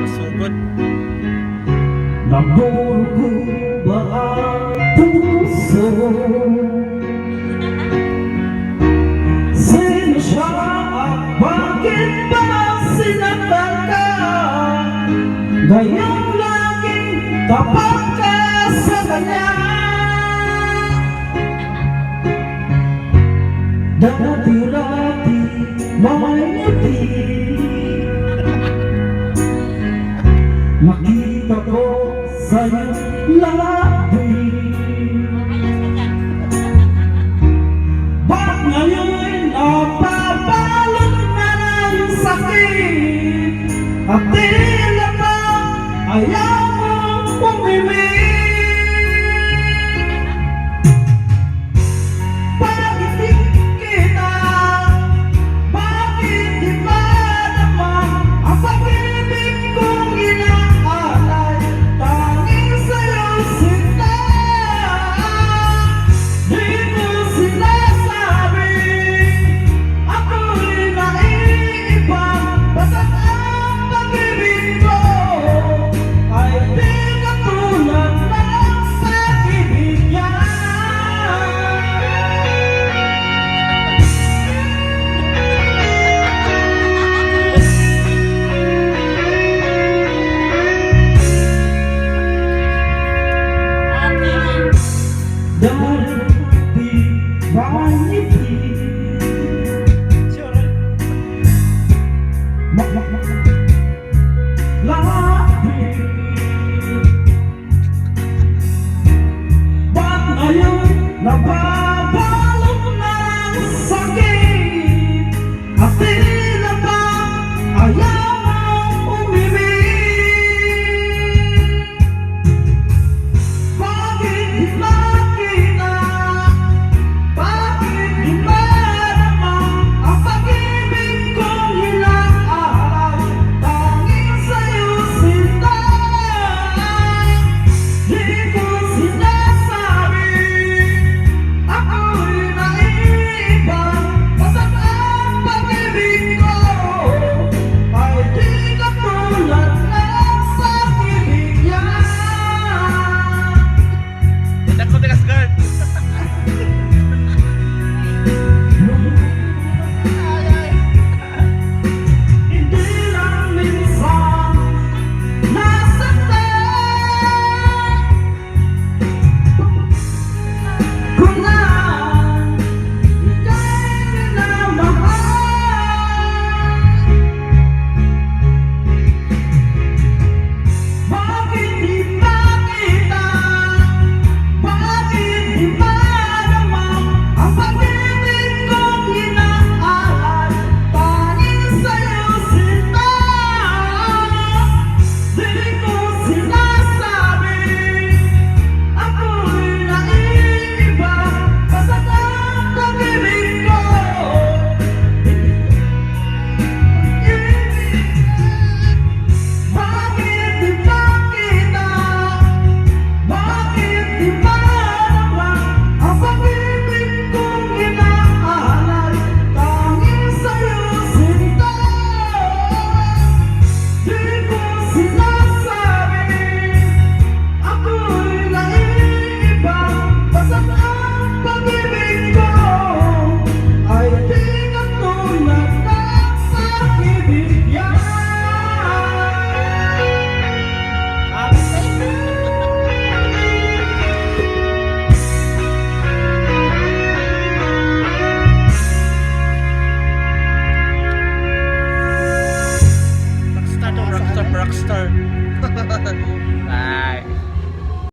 Sugod. Nabuko ba ang puso? Sino siya at bakit ba sinaktan ka? Ngayong laging tapat ka sa kanya. Dati-dati may ngiti, makita ko sa'yo lagi. Ba't ngayon napabalot na ng sakit? At tila ba ayaw mong umimik? Bakit di kita? Bakit di madama ang pag-ibig kong inaalay? Tanging sa'yo sinta, di ko sinasabi. Ako'y naiiba, basta't ang pag-ibig ko ay di katulad ng pag-ibig niya. Dati may ngiti, lagi. Ba't ngayon nababalot na ng sakit? At tila ba ayaw mong umimik? Bakit di makita? Bakit di madama ang pag-ibig kong inaalay? Tanging sa'yo sinta, di ko sinasabi. Ako'y naiiba, basta't ang pag-ibig ko ay di katulad ng pag-ibig niya. Tidak ko tigas guard. Hindi lang minsan nasaktan kung na ika'y minamahal. Bakit di makita? Bakit di madama ang pag-ibig kong inaalay? Tanging sa'yo sinta, di ko sinasabi. Ako'y naiiba, basta't ang pag-ibig ko bakit di makita? Bakit di madama ang pag-ibig kong inaalay? Tanging sa'yo sinta, di ko sinasabi. Ako'y naiiba, basta't ang pag-ibig ko ay di katulad ng pag-ibig niya. Rockstar to rockstar, rockstar. Bye.